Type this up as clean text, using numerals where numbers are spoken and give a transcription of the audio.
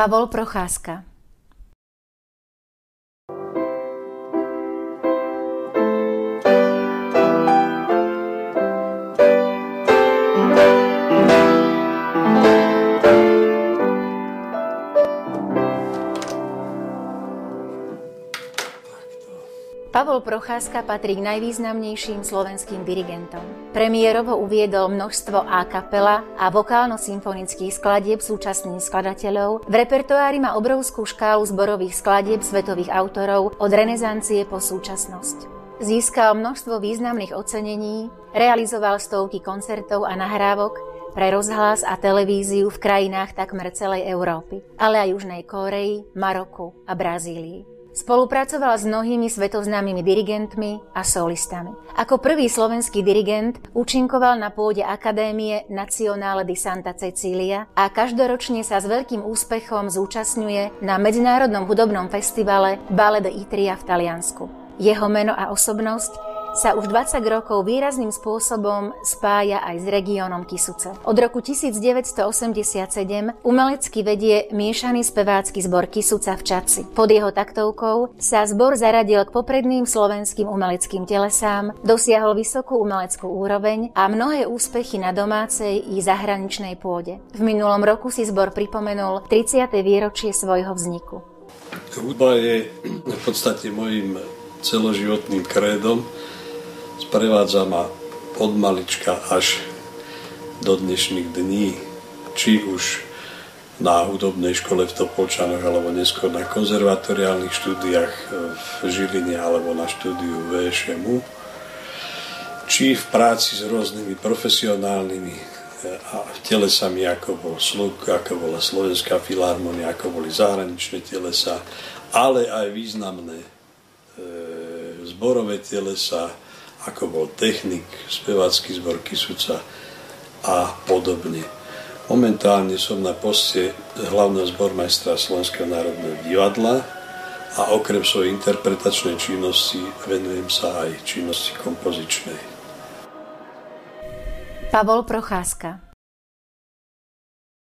Pavol Procházka. Pavol Procházka patrí k najvýznamnejším slovenským dirigentom. Premiérovo uviedol množstvo a kapela a vokálno-symfonických skladieb súčasných skladateľov. V repertoári má obrovskú škálu zborových skladieb svetových autorov od renesancie po súčasnosť. Získal množstvo významných ocenení, realizoval stovky koncertov a nahrávok pre rozhlas a televíziu v krajinách takmer celej Európy, ale aj Južnej Kórei, Maroku a Brazílii. Spolupracoval s mnohými svetovznámymi dirigentmi a solistami. Ako prvý slovenský dirigent účinkoval na pôde Akadémie Nazionale di Santa Cecilia a každoročne sa s veľkým úspechom zúčastňuje na medzinárodnom hudobnom festivale Ballet de Itria v Taliansku. Jeho meno a osobnosť sa už 20 rokov výrazným spôsobom spája aj s regiónom Kysuce. Od roku 1987 umelecky vedie miešaný spevácky zbor Kysuca v Čadci. Pod jeho taktovkou sa zbor zaradil k popredným slovenským umeleckým telesám, dosiahol vysokú umeleckú úroveň a mnohé úspechy na domácej i zahraničnej pôde. V minulom roku si zbor pripomenul 30. výročie svojho vzniku. Hudba je v podstate mojím celoživotným krédom. Sprevádza ma od malička až do dnešných dní, či už na hudobnej škole v Topolčanoch, alebo neskôr na konzervatoriálnych štúdiách v Žiline, alebo na štúdiu VŠMU, či v práci s rôznymi profesionálnymi a telesami, ako bol SLUK, ako bola Slovenská filharmonia, ako boli zahraničné telesa, ale aj významné zborové telesa, ako bol Technik, spevácky zbor Kysuca a podobne. Momentálne som na poste hlavného zbormajstra Slovenského národného divadla a okrem svojej interpretačnej činnosti venujem sa aj činnosti kompozičnej. Pavol Procházka.